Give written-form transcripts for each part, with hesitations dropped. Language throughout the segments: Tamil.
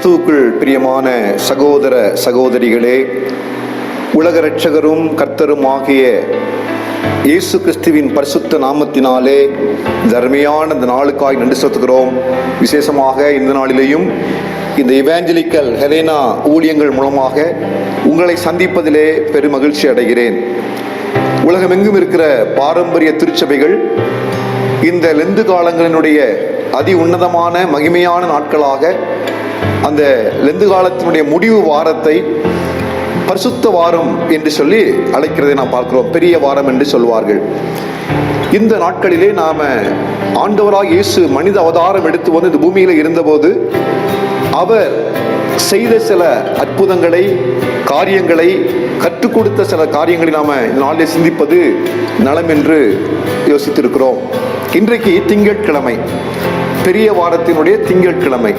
கிறிஸ்துவுக்குள் பிரியமான சகோதர சகோதரிகளே, உலக இரட்சகரும் கர்த்தரும் ஆகிய இயேசு கிறிஸ்துவின் பரிசுத்த நாமத்தினாலே தர்மையான இந்த நாளுக்காய் நன்றி செலுத்துகிறோம். விசேஷமாக இந்த நாளிலேயும் இந்த இவாஞ்சலிக்கல் ஹெலேனா ஊழியங்கள் மூலமாக உங்களை சந்திப்பதிலே பெருமகிழ்ச்சி அடைகிறேன். உலகமெங்கும் இருக்கிற பாரம்பரிய திருச்சபைகள் இந்த லெந்து காலங்களினுடைய அதி உன்னதமான மகிமையான நாட்களாக அந்த லெந்து காலத்தினுடைய முடிவு வாரத்தை பரிசுத்த வாரம் என்று சொல்லி அழைக்கிறதை நாம் பார்க்கிறோம். பெரிய வாரம் என்று சொல்வார்கள். இந்த நாட்களிலே நாம ஆண்டவராக இயேசு மனித அவதாரம் எடுத்து வந்து இந்த பூமியில இருந்தபோது அவர் செய்த சில அற்புதங்களை, காரியங்களை, கற்றுக் கொடுத்த சில காரியங்களை நாம இந்த நாளிலே சிந்திப்பது நலம் என்று யோசித்திருக்கிறோம். இன்றைக்கு திங்கட்கிழமை, பெரிய வாரத்தினுடைய திங்கட்கிழமை.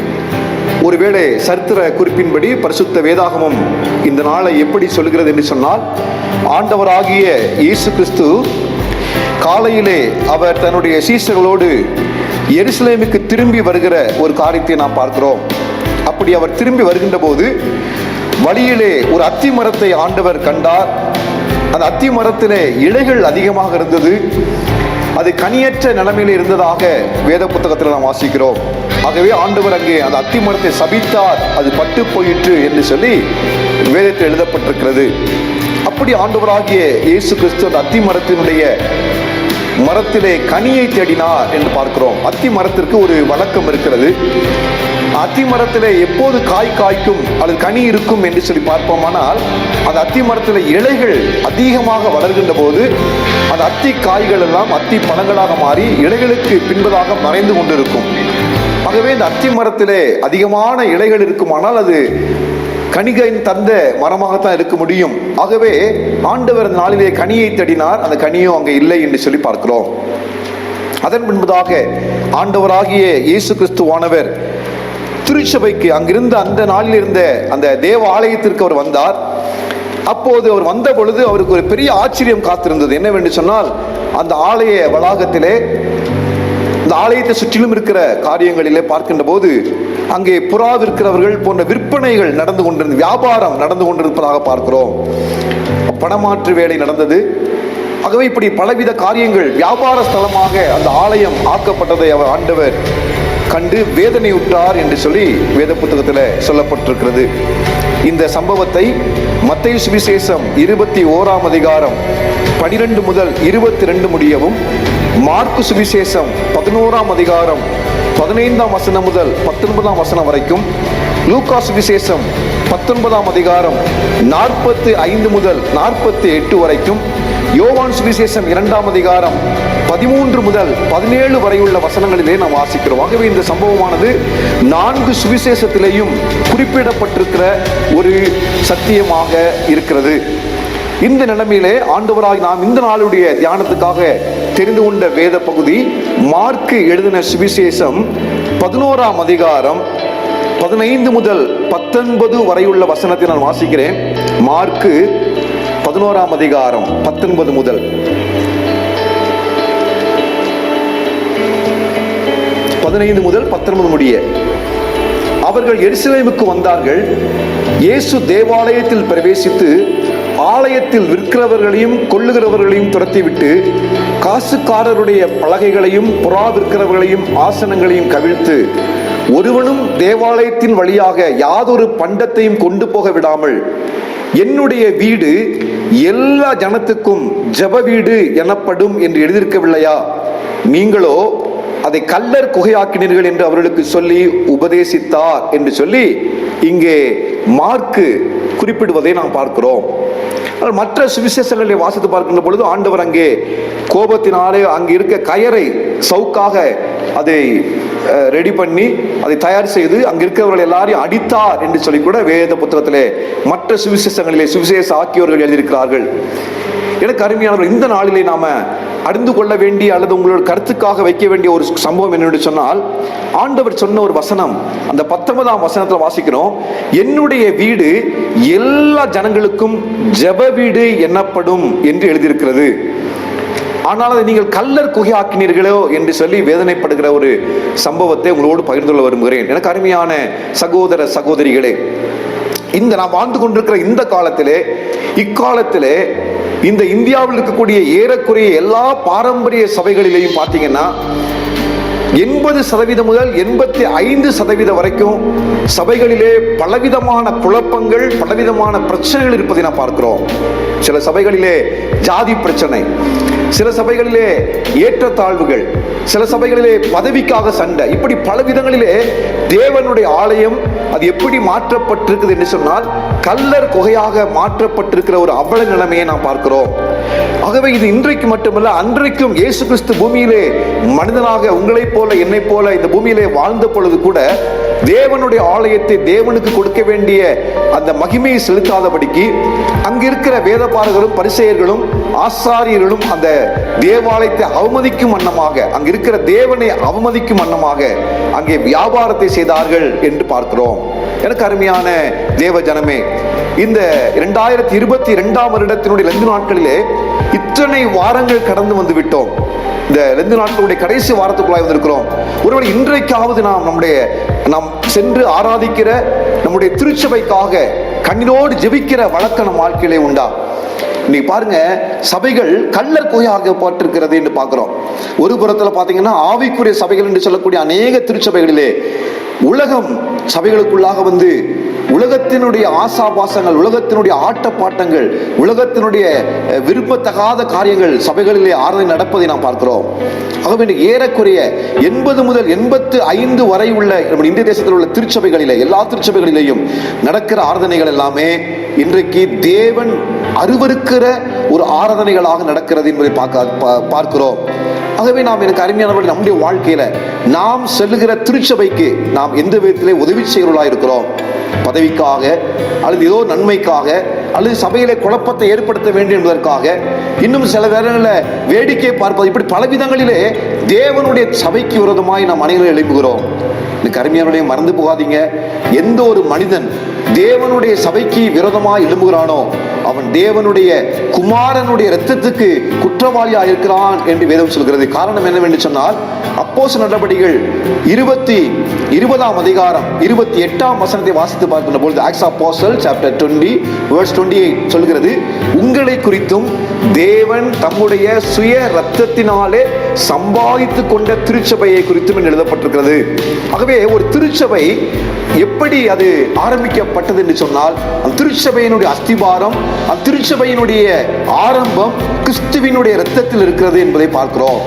ஒருவேளை சரித்திர குறிப்பின்படி பரிசுத்த வேதாகமம் இந்த நாளை எப்படி சொல்கிறது என்று சொன்னால், ஆண்டவராகிய இயேசு கிறிஸ்து காலையிலே அவர் தன்னுடைய சீஷர்களோடு எருசலேமுக்கு திரும்பி வருகிற ஒரு காரியத்தை நாம் பார்க்கிறோம். அப்படி அவர் திரும்பி வருகின்ற போது வழியிலே ஒரு அத்தி மரத்தை ஆண்டவர் கண்டார். அந்த அத்தி மரத்திலே இலைகள் அதிகமாக இருந்தது. அது கனியற்ற நிலைமையில் இருந்ததாக வேத புத்தகத்தில் நாம் வாசிக்கிறோம். ஆகவே ஆண்டவர் அங்கே அந்த அத்தி மரத்தை சபித்தார், அது பட்டு போயிற்று என்று சொல்லி வேதத்தில் எழுதப்பட்டிருக்கிறது. அப்படி ஆண்டவராகிய இயேசு கிறிஸ்து அந்த அத்தி மரத்திலே கனியை தேடினார் என்று பார்க்கிறோம். அத்தி மரத்திற்கு ஒரு வழக்கம் இருக்கிறது. அத்தி மரத்திலே எப்போது காய் காய்க்கும் அல்லது கனி இருக்கும் என்று சொல்லி பார்ப்போமானால், அந்த அத்தி மரத்திலே இலைகள் அதிகமாக வளர்கின்ற போது அந்த அத்தி காய்கள் எல்லாம் அத்தி பழங்களாக மாறி இலைகளுக்கு பின்பதாக மறைந்து கொண்டிருக்கும். ஆகவே இந்த அத்தி மரத்திலே அதிகமான இலைகள் இருக்குமானால் அது கனிகளின் தந்த மரமாகத்தான் இருக்க முடியும். ஆகவே ஆண்டவர் அந்த நாளிலே கனியை தேடினார். அந்த கனியும் அங்கே இல்லை என்று சொல்லி பார்க்கிறோம். அதன் பின்பதாக ஆண்டவராகிய இயேசு கிறிஸ்துவானவர் திருச்சபைக்கு அங்கிருந்த அந்த நாளில் இருந்த அந்த தேவ ஆலயத்திற்கு அவர் வந்தார். அப்போது அவர் வந்த பொழுது அவருக்கு ஒரு பெரிய ஆச்சரியம் காத்திருந்தது. என்னவென்று சொன்னால், அந்த ஆலய வளாகத்திலே, இந்த ஆலயத்தை சுற்றிலும் இருக்கிற காரியங்களிலே பார்க்கின்ற போது அங்கே புறா விற்கிறவர்கள் போன்ற விற்பனைகள் நடந்து கொண்டிருந்த, வியாபாரம் நடந்து கொண்டிருப்பதாக பார்க்கிறோம். பணமாற்று வேலை நடந்தது. ஆகவே இப்படி பலவித காரியங்கள், வியாபார ஸ்தலமாக அந்த ஆலயம் ஆக்கப்பட்டதை அவர் ஆண்டவர் கண்டு வேதனையுற்றார் என்று சொல்லி வேத புத்தகத்தில் சொல்லப்பட்டிருக்கிறது. இந்த சம்பவத்தை மத்தேயு சுவிசேஷம் 21 அதிகாரம் 12 முதல் 22 முடியவும், மார்க்கு சுவிசேஷம் 11 அதிகாரம் 15 வசனம் முதல் 19 வசனம் வரைக்கும், லூக்கா சுவிசேஷம் 19 அதிகாரம் 45 முதல் 48 வரைக்கும், யோவான் சுவிசேஷம் 2 அதிகாரம் 13 முதல் 17 வரை உள்ள வசனங்களிலே நாம் வாசிக்கிறோம். ஆகவே இந்த சம்பவமானது 4 சுவிசேஷத்திலேயும் குறிப்பிடப்பட்டிருக்கிற ஒரு சத்தியமாக இருக்கிறது. இந்த நிலைமையிலே ஆண்டவராய் நாம் இந்த நாளுடைய தியானத்துக்காக தெரிந்து கொண்ட வேத பகுதி மார்க்கு எழுதின சுவிசேஷம் 11 அதிகாரம் 15 முதல் 19 வரை உள்ள வசனத்தை நான் வாசிக்கிறேன். மார்க்கு 11 அதிகாரம் 19 முதல் 15 முதல் 19 முடிய. அவர்கள் எருசலேமுக்கு வந்தார்கள். இயேசு தேவாலயத்தில் பிரவேசித்து ஆலயத்தில் விற்கிறவர்களையும் கொள்ளுகிறவர்களையும் துரத்திவிட்டு காசுக்காரருடைய பலகைகளையும் புறா விற்கிறவர்களையும் ஆசனங்களையும் கவிழ்த்து, ஒருவனும் தேவாலயத்தின் வழியாக யாதொரு பண்டத்தையும் கொண்டு போக விடாமல், என்னுடைய வீடு எல்லா ஜனத்துக்கும் ஜெப வீடு எனப்படும் என்று எழுதியிருக்கவில்லையா? நீங்களோ அதை கல்லர் குகையாக்கினீர்கள் என்று அவர்களுக்கு சொல்லி உபதேசித்தார் என்று சொல்லி இங்கே மார்க்கு குறிப்பிடுவதை நாம் பார்க்கிறோம். மற்ற சுவிசேஷங்களை வாசித்து பார்க்கின்ற பொழுது ஆண்டவர் அங்கே கோபத்தினாலே அங்கே இருக்க கயரை சவுக்காக அதை ரெடி பண்ணி அதை தயார் செய்து அங்க இருக்கிறவர்கள் எல்லாரையும் அடித்தார் என்று சொல்லி கூட வேத புத்தகத்திலே மற்ற சுவிசேஷங்களிலே சுவிசேஷ ஆக்கியோர்கள் எழுதியிருக்கிறார்கள். எனக்கு அருமையானவர்கள், இந்த நாளிலே நாம அறிந்து கொள்ள வேண்டிய அல்லது உங்களோட கருத்துக்காக வைக்க வேண்டிய ஒரு சம்பவம் என்னென்று சொன்னால், ஆண்டவர் சொன்ன ஒரு வசனம், அந்த 19 வசனத்தில் வாசிக்கிறோம், என்னுடைய வீடு எல்லா ஜனங்களுக்கும் ஜெப வீடு எனப்படும் என்று எழுதியிருக்கிறது. ஆனால் அதை நீங்கள் கல்லர் குகையாக்கினீர்களோ என்று சொல்லி வேதனைப்படுகிற ஒரு சம்பவத்தை உங்களோடு பகிர்ந்து கொள்ள விரும்புகிறேன். எனக்கு அருமையான சகோதர சகோதரிகளே, இந்த நாம் வாழ்ந்து கொண்டிருக்கிற இந்த காலத்திலே, இக்காலத்திலே இந்த இந்தியாவில் இருக்கக்கூடிய ஏறக்குறைய எல்லா பாரம்பரிய சபைகளிலேயும் பார்த்தீங்கன்னா 80% முதல் 85% வரைக்கும் சபைகளிலே பலவிதமான குழப்பங்கள், பலவிதமான பிரச்சனைகள் இருப்பதை நாம் பார்க்கிறோம். சில சபைகளிலே ஜாதி பிரச்சனை, சில சபைகளிலே ஏற்றத்தாழ்வுகள், சில சபைகளிலே பதவிக்காக சண்டை, இப்படி பல விதங்களிலே தேவனுடைய ஆலயம் அது எப்படி மாற்றப்பட்டிருக்குது என்று சொன்னால் கல்லர் குகையாக மாற்றப்பட்டிருக்கிற ஒரு அவல நிலைமையை நாம் பார்க்கிறோம். ஆகவே இது இன்றைக்கு மட்டுமல்ல, அன்றைக்கும் இயேசு கிறிஸ்து பூமியிலே மனிதனாக உங்களைப் போல என்னை போல இந்த பூமியிலே வாழ்ந்த பொழுது கூட தேவனுடைய ஆலயத்தை தேவனுக்கு கொடுக்க வேண்டிய அந்த மகிமையை செலுத்தாதபடிக்கு அங்கு இருக்கிற வேதபாரகரும் பரிசேயர்களும் ஆசாரியர்களும் அந்த தேவாலயத்தை அவமதிக்கும் வண்ணமாக, அங்கு இருக்கிற தேவனை அவமதிக்கும் வண்ணமாக அங்கே வியாபாரத்தை செய்தார்கள் என்று பார்க்கிறோம். எனக்கு அருமையான தேவ ஜனமே, இந்த 2022 வருடத்தினுடைய லெந்து நாட்களிலே இத்தனை வாரங்கள் கடந்து வந்து விட்டோம். இந்த லெந்து நாட்களுடைய கடைசி வாரத்துக்குள்ளாய் வந்திருக்கிறோம். ஒருவேளை இன்றைக்காவது நாம் சென்று ஆராதிக்கிற நம்முடைய திருச்சபைக்காக கண்ணீரோடு ஜெபிக்கிற வழக்கம் நம் வாழ்க்கையிலே உண்டா? இன்னைக்கு பாருங்க, சபைகள் கல்லர் குகையாக்கப்பட்டிருக்கிறது என்று பார்க்கிறோம். ஒரு புறத்துல பாத்தீங்கன்னா ஆவிக்குரிய சபைகள் என்று சொல்லக்கூடிய அநேக திருச்சபைகளிலே உலகம் சபைகளுக்குள்ளாக வந்து உலகத்தினுடைய ஆசாபாசங்கள், உலகத்தினுடைய ஆட்டப்பாட்டங்கள், உலகத்தினுடைய விரும்பத்தகாத காரியங்கள் சபைகளிலே ஆராதனை நடப்பதை நாம் பார்க்கிறோம். ஆகவே ஏறக்குறைய 80 முதல் 85 வரை உள்ள நம்ம இந்திய தேசத்தில் உள்ள திருச்சபைகளிலே, எல்லா திருச்சபைகளிலேயும் நடக்கிற ஆராதனைகள் எல்லாமே இன்றைக்கு தேவன் அருவருக்கிற ஒரு ஆராதனைகளாக நடக்கிறது என்பதை பார்க்கிறோம். ஆகவே நாம், எனக்கு அருமையானவர்கள், நம்முடைய வாழ்க்கையில நாம் செல்லுகிற திருச்சபைக்கு நாம் எந்த விதத்திலே உதவி செய்கிறவர்களாக இருக்கிறோம்? பதவிக்காக அல்லது ஏதோ நன்மைக்காக அல்லது சபையிலே குழப்பத்தை ஏற்படுத்த வேண்டும் என்பதற்காக, இன்னும் சில வேளைகளில் வேடிக்கை பார்ப்பது, இப்படி பல விதங்களிலே தேவனுடைய சபைக்கு விரோதமாய் நாம் அனைவரும் எழுப்புகிறோம். எனக்கு அருமையானவர்களே, மறந்து போகாதீங்க, எந்த ஒரு மனிதன் தேவனுடைய சபைக்கு விரோதமாய் எழும்புகிறானோ அவன் தேவனுடைய குமாரனுடைய இரத்தத்துக்கு குற்றவாளியாக இருக்கிறான் என்று வேதம் சொல்கிறது. காரணம் என்னவென்று சொன்னால், அப்போஸ்தலர் நடபடிகள் 20 அதிகாரம் 28 வசனத்தை வாசித்து பார்க்கின்ற பொழுது, ஆக்ட்ஸ் ஆஃப் அப்போஸ்தலர்ஸ் சாப்டர் 20 verse 28 சொல்கிறது, உங்களை குறித்தும் தேவன் தம்முடைய சுய இரத்தத்தினாலே சம்பாதித்து கொண்ட திருச்சபையை குறித்தும் எழுதப்பட்டிருக்கிறது. ஆகவே ஒரு திருச்சபை எப்படி அது ஆரம்பிக்கப்பட்டது என்று சொன்னால், அந்த திருச்சபையினுடைய அஸ்திபாரம், அந்த திருச்சபையினுடைய ஆரம்பம் கிறிஸ்துவினுடைய இரத்தத்தில் இருக்கிறது என்பதை பார்க்கிறோம்.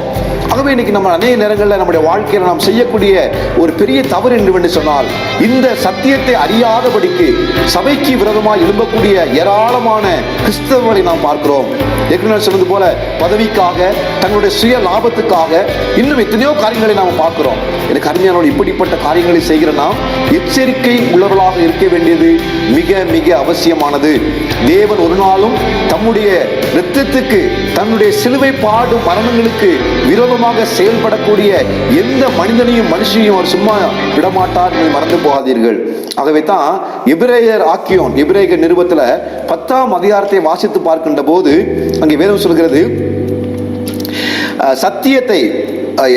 ஆகவே இன்னைக்கு நம்ம அநேக நேரங்களில் நம்முடைய வாழ்க்கையில் நாம் செய்யக்கூடிய ஒரு பெரிய தவறு என்று சொன்னால், இந்த சத்தியத்தை அறியாதபடிக்கு சபைக்கு விரோதமாக எழும்பக்கூடிய ஏராளமான கிறிஸ்தவர்களை நாம் பார்க்கிறோம். ஏற்கனவே சொன்னது போல பதவிக்காக, தன்னுடைய சுய லாபத்துக்காக இன்னும் எத்தனையோ காரியங்களை நாம் பார்க்கிறோம். எனக்கு அருமையானவர்கள், இப்படிப்பட்ட காரியங்களை செய்கிற நாம் எச்சரிக்கை உள்ளவர்களாக இருக்க வேண்டியது மிக மிக அவசியமானது. தேவன் ஒரு நாளும் தம்முடைய இரத்தத்துக்கு, தன்னுடைய சிலுவை பாடு மரணங்களுக்கு விரோதமாக செயல்படக்கூடிய எந்த மனிதனையும் மனுஷனையும் அவர் சும்மா விடமாட்டார் என்று மறந்து போகாதீர்கள். ஆகவே தான் எபிரேயர் நிருபத்துல 10 அதிகாரத்தை வாசித்து பார்க்கின்ற போது அங்கே வேதம் சொல்கிறது, சத்தியத்தை,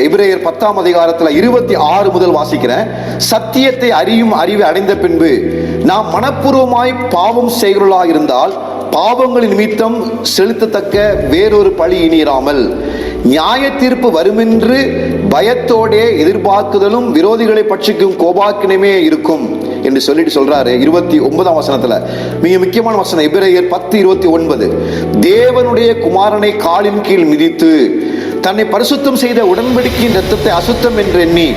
எபிரேயர் 10 அதிகாரத்துல 26 முதல் வாசிக்கிறேன். சத்தியத்தை அறியும் அறிவை அடைந்த பின்பு நாம் மனப்பூர்வமாய் பாவம் செய்கிறவர்களாக இருந்தால் பாவங்களின் நிமித்தம் செலுத்தத்தக்க வேறொரு பழி இனிராமல் நியாய தீர்ப்பு வருமென்று பயத்தோடே எதிர்பார்க்குதலும் விரோதிகளை பட்சிக்கும் கோபாக்கினமே இருக்கும் என்று சொல்லிட்டு சொல்றாரு. 29 வசனத்துல மிக முக்கியமான வசனம், எபிரேயர் 10:29, தேவனுடைய குமாரனை காலின் கீழ் மிதித்து தன்னை பரிசுத்தம் செய்த உடன்படிக்கையின் இரத்தத்தை அசுத்தம் என்று எண்ணி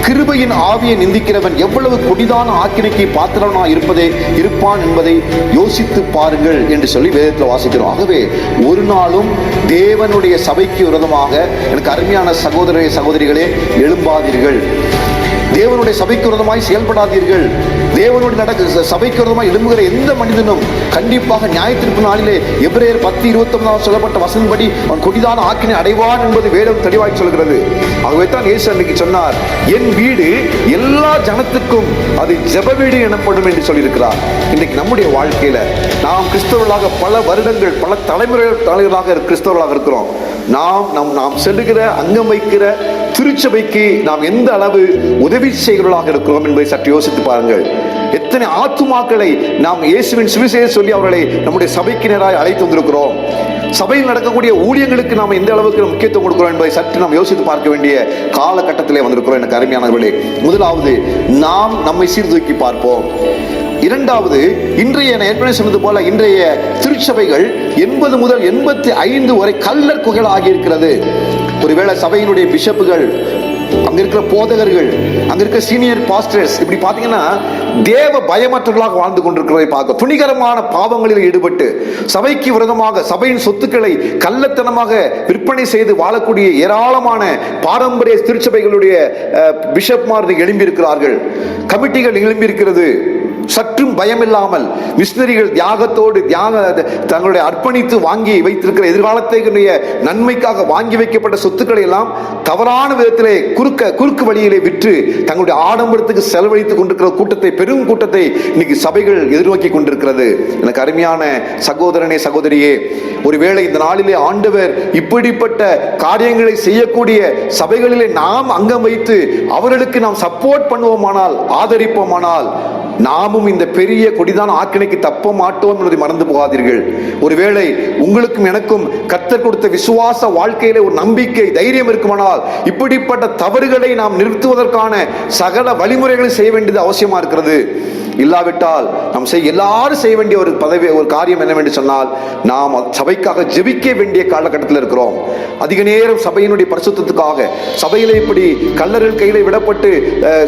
கிருபையின் ஆவியை நிந்திக்கிறவன் எவ்வளவு கொடிதான ஆக்கினைக்கு பாத்திரனாக இருப்பான் என்பதை யோசித்து பாருங்கள் என்று சொல்லி வேதத்தில் வாசிக்கிறோம். ஆகவே ஒரு நாளும் தேவனுடைய சபைக்கு விரோதமாக, எனக்கு அருமையான சகோதர சகோதரிகளே, எழும்பாதீர்கள். தேவனுடைய சபைக்கு விரோதமாய் செயல்படாதீர்கள். தேவனுடைய சபைக்கு விரோதமாய் எழும்புகிற எந்த மனிதனும் கண்டிப்பாக நியாயத்தீர்ப்பு நாளிலே எபிரேயர் 10:29 சொல்லப்பட்ட வசனப்படி அவன் கொடிதான ஆக்கினை அடைவான் என்பது வேதம் தெளிவாய் சொல்கிறது. ஆகவே தான் இயேசு அன்றைக்கு சொன்னார், என் வீடு எல்லா ஜனத்துக்கும் அது ஜெப வீடு எனப்படும் என்று சொல்லியிருக்கிறார். இன்றைக்கு நம்முடைய வாழ்க்கையில நாம் கிறிஸ்தவர்களாக பல வருடங்கள், பல தலைமுறைகளாக கிறிஸ்தவர்களாக இருக்கிறோம். நாம் செல்லுகிற அங்கம் வைக்கிற திருச்சபைக்கு நாம் எந்த அளவு உதவி செய்கிறவர்களாக இருக்கிறோம் என்பதை சற்று யோசித்து பாருங்கள். எத்தனை ஆத்துமாக்களை நாம் இயேசுவின் சுவிசேஷம் சொல்லி அவர்களை நம்முடைய சபைக்கினராய் அழைத்து வந்திருக்கிறோம். சபையில் நடக்கக்கூடிய ஊழியங்களுக்கு நாம் எந்த அளவுக்கு முக்கியத்துவம் கொடுக்கிறோம் என்பதை சற்று நாம் யோசித்து பார்க்க வேண்டிய காலகட்டத்திலே வந்திருக்கிறோம். எனக்கு அருமையானவர்களே, முதலாவது நாம் நம்மை சீர்தூக்கி பார்ப்போம். இரண்டாவது, இன்றைய ஏற்கனவே சொன்னது போல இன்றைய திருச்சபைகள் 80 முதல் 85 வரை கள்ளர் குகைகள் ஆகியிருக்கிறது. ஒருவேளை சபையினுடைய பிஷப்புகள், அங்க இருக்கிற போதகர்கள், அங்க இருக்கிற சீனியர் பாஸ்டர்ஸ், இப்படி பாத்தீங்கன்னா தேவ பயமற்றவர்களாக வாழ்ந்து கொண்டிருக்கிறதை பார்க்க, துணிகரமான பாவங்களில் ஈடுபட்டு சபைக்கு விரோதமாக சபையின் சொத்துக்களை கள்ளத்தனமாக விற்பனை செய்து வாழக்கூடிய ஏராளமான பாரம்பரிய திருச்சபைகளுடைய பிஷப்மார் எழும்பி இருக்கிறார்கள், கமிட்டிகள் எழும்பி இருக்கிறது. சற்றும் பயமில்லாமல் மிஷனரிகள் தியாகத்தோடு தங்களுடைய அர்ப்பணித்து வாங்கி வைத்திருக்கிற எதிர்காலத்தினுடைய நன்மைக்காக வாங்கி வைக்கப்பட்ட சொத்துக்களை எல்லாம் தவறான விதத்திலே குறுக்கு வழியிலே விற்று தங்களுடைய ஆடம்பரத்துக்கு செலவழித்துக் கொண்டிருக்கிற கூட்டத்தை, பெரும் கூட்டத்தை இன்னைக்கு சபைகள் எதிர்நோக்கி கொண்டிருக்கிறது. எனக்கு அருமையான சகோதரனே, சகோதரியே, ஒருவேளை இந்த நாளிலே ஆண்டவர் இப்படிப்பட்ட காரியங்களை செய்யக்கூடிய சபைகளிலே நாம் அங்கம் வைத்து அவர்களுக்கு நாம் சப்போர்ட் பண்ணுவோமானால், ஆதரிப்போமானால், நாமும் இந்த பெரிய கொடிதான ஆக்கினைக்கு தப்ப மாட்டோம் என்பதை மறந்து போகாதீர்கள். ஒருவேளை உங்களுக்கும் எனக்கும் கர்த்தர் கொடுத்த விசுவாச வாழ்க்கையிலே ஒரு நம்பிக்கை, தைரியம் இருக்குமானால் இப்படிப்பட்ட தவறுகளை நாம் நிறுத்துவதற்கான சகல வழிமுறைகளை செய்ய வேண்டியது அவசியமா இருக்கிறது. இல்லாவிட்டால் நாம் எல்லாரும் செய்ய வேண்டிய ஒரு காரியம் என்னவென்று சொன்னால், நாம் சபைக்காக ஜெபிக்க வேண்டிய காலகட்டத்தில் இருக்கிறோம். அதிக நேரம் சபையினுடைய பரிசுத்தத்துக்காக, சபையில இப்படி கள்ளர்கள் கையில விடப்பட்டு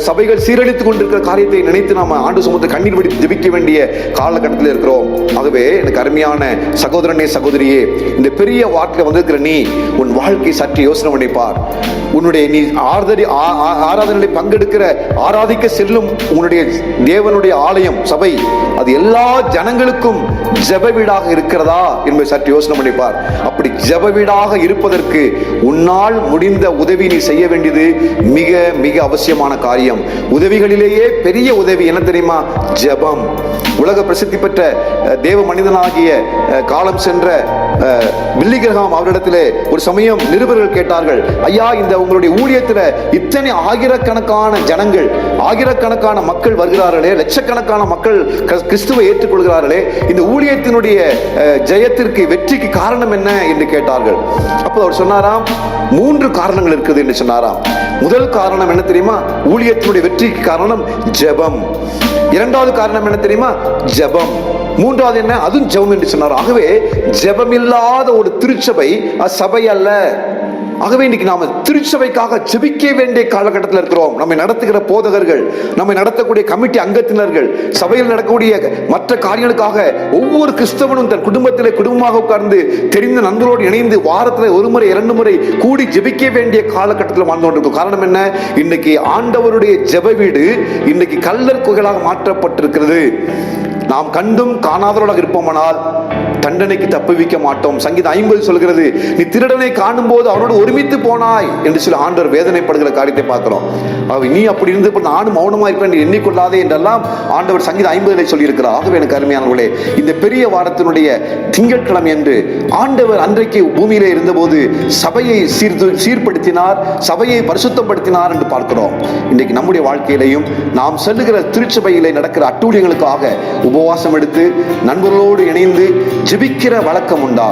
சபைகள் சீரழித்துக் கொண்டிருக்கிற காரியத்தை நினைத்து நாம் ஆண்டு சுமத்து கண்ணீர் வடித்து ஜெபிக்க வேண்டிய காலகட்டத்தில் இருக்கிறோம். ஆகவே எனக்கு அருமையான சகோதரனே, சகோதரியே, இந்த பெரிய வார்த்தையில வந்திருக்கிற நீ உன் வாழ்க்கை சற்று யோசனை பண்ணிப்பார். உன்னுடைய நீ ஆராதனையில் பங்கெடுக்கிற, ஆராதிக்க செல்லும் உன்னுடைய தேவனுடைய ஆலயம், சபை, அது எல்லா ஜனங்களுக்கும் ஜெப வீடாக இருக்கிறதா என்பதை சற்று யோசனை பண்ணிப்பார். அப்படி ஜெப வீடாக இருப்பதற்கு உன்னால் முடிந்த உதவி நீ செய்ய வேண்டியது மிக மிக அவசியமான காரியம். உதவிகளிலேயே பெரிய உதவி என்ன தெரியுமா? ஜெபம். உலக பிரசித்தி பெற்ற தேவ மனிதனாகிய காலம் சென்ற பில்லி கிரஹாம் அவரிடத்திலே ஒரு சமயம் நிருபர்கள் கேட்டார்கள், ஐயா, இந்த உங்களுடைய ஊழியத்தில் இத்தனை ஆயிரக்கணக்கான ஜனங்கள், ஆயிரக்கணக்கான மக்கள் வருகிறார்களே, லட்சக்கணக்கான மக்கள் கிறிஸ்துவை ஏற்றுக்கொள்கிறார்களே, இந்த ஊழியத்தினுடைய ஜெயத்திற்கு, வெற்றிக்கு காரணம் என்ன என்று கேட்டார்கள். அப்போ அவர் சொன்னாராம், 3 காரணங்கள் இருக்குது என்று சொன்னாராம். முதல் காரணம் என்ன தெரியுமா? ஊழியத்தினுடைய வெற்றிக்கு காரணம் ஜெபம். இரண்டாவது காரணம் என்ன தெரியுமா? ஜெபம். மூன்றாவது என்ன? அதுவும் ஜெபம் என்று சொன்னார். ஆகவே ஜெபம் இல்லாத ஒரு திருச்சபை சபை அல்ல. ஆகவே இன்னைக்கு நாம திருச்சபைக்காக ஜெபிக்க வேண்டிய காலகட்டத்தில் இருக்கிறோம். நம்மை நடத்துகிற போதகர்கள், நம்மை நடத்தக்கூடிய கமிட்டி அங்கத்தினர்கள், சபையில் நடக்கக்கூடிய மற்ற காரியங்களுக்காக ஒவ்வொரு கிறிஸ்தவனும் தன் குடும்பத்திலே குடும்பமாக உட்கார்ந்து தெரிந்த நண்பரோடு இணைந்து வாரத்தில் 1 முறை 2 முறை கூடி ஜெபிக்க வேண்டிய காலகட்டத்தில் வாழ்ந்து கொண்டிருக்கும். காரணம் என்ன? இன்னைக்கு ஆண்டவருடைய ஜெப வீடு இன்னைக்கு கள்ளர் குகைகளாக மாற்றப்பட்டிருக்கிறது. நாம் கண்டும் காணாதவர்களாக இருப்போமானால் தண்டனைக்கு தப்புவிக்க மாட்டோம். சங்கீதம் 50 சொல்கிறது, நீ திருடனை காணும் போது அவனோடு ஒருமித்து போனாய் என்று சொல்லி ஆண்டவர் வேதனைப்படுகிற காரியத்தை பார்க்கிறோம். நீ அப்படி இருந்து நானும் மௌனமா இருப்பேன் எண்ணிக்கொள்ளாதே என்றெல்லாம் ஆண்டவர் சங்கீதம் 50 சொல்லி இருக்கிறார். ஆகவே எனக்கு அருமையானவர்களே, இந்த பெரிய வாரத்தினுடைய திங்கட்கிழமை என்று ஆண்டவர் அன்றைக்கு பூமியிலே இருந்தபோது சபையை சீர்படுத்தினார், சபையை பரிசுத்தப்படுத்தினார் என்று பார்க்கிறோம். இன்றைக்கு நம்முடைய வாழ்க்கையிலையும் நாம் செல்லுகிற திருச்சபையிலே நடக்கிற அட்டூழியங்களுக்காக உபவாசம் எடுத்து நண்பர்களோடு இணைந்து ஜெபிக்கிற வழக்கம் உண்டா?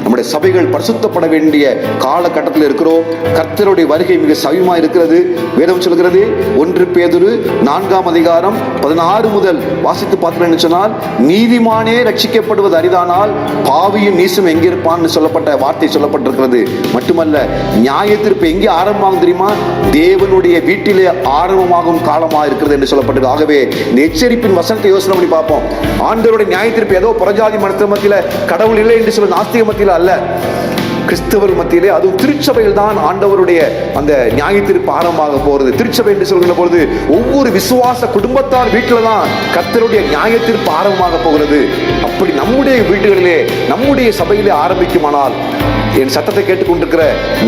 நம்முடைய சபைகள் பரிசுத்தப்பட வேண்டிய காலகட்டத்தில் இருக்கிறோம். கர்த்தருடைய வருகை மிக சமீபமாக இருக்கிறது. வேதம் சொல்கிறது, 1 பேதுரு 4ஆம் அதிகாரம் 16 முதல் வாசித்து பார்த்தோம்னு சொன்னால், நீதிமானே ரட்சிக்கப்படுவது அரிதானால் பாவியும் நீசம் எங்கே இருப்பான்னு சொல்லப்பட்ட வார்த்தை சொல்லப்பட்டிருக்கிறது. மட்டுமல்ல, நியாய தீர்ப்பு எங்கே ஆரம்பமாகும் தெரியுமா? தேவனுடைய வீட்டிலே ஆரம்பமாகும் காலமாக இருக்கிறது என்று சொல்லப்பட்டது. ஆகவே இந்த எச்சரிப்பின் வசனத்தை யோசனை பண்ணி பார்ப்போம். ஆண்டவருடைய நியாய தீர்ப்பு ஏதோ புறஜாதி மனத்தின் மத்தியில், கடவுள் இல்லை என்று சொல்ல நாஸ்திக மத்தியில் அல்ல, கிறிஸ்தவர் மத்தியிலே, அதுவும் திருச்சபையில் தான் ஆண்டவருடைய அந்த நியாய தீர்ப்பு ஆரம்பமாக போறது. திருச்சபை என்று சொல்கிற பொழுது ஒவ்வொரு விசுவாச குடும்பத்தார் வீட்டில் தான் கர்த்தருடைய நியாய தீர்ப்பு ஆரம்பமாக போகிறது. அப்படி நம்முடைய வீடுகளிலே, நம்முடைய சபையிலே ஆரம்பிக்குமானால், என் சத்தத்தை கேட்டுக்கொண்டிருக்கிற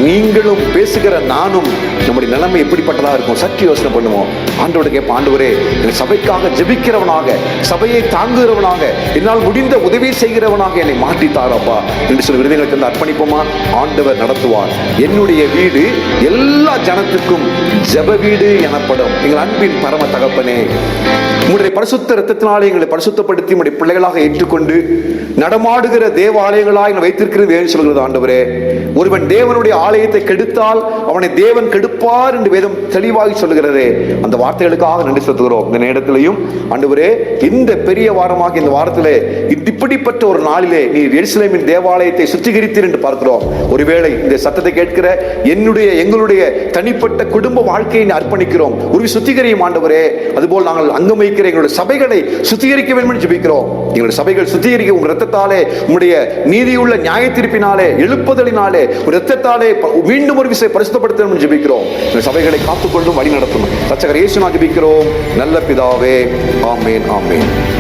நீங்களும் பேசுகிற நானும் நம்முடைய நிலைமை எப்படிப்பட்டதா இருக்கும்? சற்று யோசனை பண்ணுவோம். ஆண்டவரை கேட்ப, ஆண்டவரே, என் சபைக்காக ஜெபிக்கிறவனாக, சபையை தாங்குகிறவனாக, என்னால் முடிந்த உதவி செய்கிறவனாக என்னை மாற்றி தாரப்பா என்று சொல்லி விருதுகளுக்கு அர்ப்பணிப்போமா? தான் ஆண்டவர் நடத்துவார். என்னுடைய வீடு எல்லா ஜனத்துக்கும் ஜெப வீடு எனப்படும். எங்கள் அன்பின் பரம தகப்பனே, உங்களுடைய பரிசுத்த இரத்தத்தினாலே எங்களை பரிசுத்தப்படுத்தி உங்களுடைய பிள்ளைகளாக ஏற்றுக்கொண்டு நடமாடுகிற தேவாலயங்களாய் வைத்திருக்கிறது சொல்கிறது ஆண்டவரே. ஒருவன் தேவனுடைய ஆலயத்தை கெடுத்தால் அவனை தேவன் கெடுப்பார் என்று வேதம் தெளிவாக சொல்லுகிறதே. அந்த வார்த்தைகளுக்காக நன்றி செலுத்துகிறோம். இந்த நேரத்திலையும் ஆண்டவரே, இந்த பெரிய வாரமாக இந்த வாரத்திலே இப்படிப்பட்ட ஒரு நாளிலே நீர் எருசலேமின் தேவாலயத்தை சுத்திகரித்தீர் என்று பார்க்கிறோம். ஒருவேளை இந்த சத்தத்தை கேட்கிற எங்களுடைய தனிப்பட்ட குடும்ப வாழ்க்கையை அர்ப்பணிக்கிறோம். ஒரு சுத்திகரியும் ஆண்டவரே. அதுபோல் நாங்கள் அங்கம் வைக்கிற எங்களுடைய சபைகளை சுத்திகரிக்க வேண்டும் என்று ஜெபிக்கிறோம். எங்களுடைய சபைகள் சுத்திகரிக்க உங்கள் இரத்தத்தாலே, உங்களுடைய நீதியுள்ள நியாய தீர்ப்பினாலே, எழுப்புதலினாலே, ஒரு இரத்தத்தாலே மீண்டும் ஒரு விஷயம் பரிசுத்தப்படுத்த என்று ஜெபிக்கிறோம். இந்த சபைகளை காத்துக்கொள்ளும் வழி நடத்தணும். ரட்சகர் இயேசுவின் நாமத்தில் ஜெபிக்கிறோம் நல்ல பிதாவே. ஆமென், ஆமென்.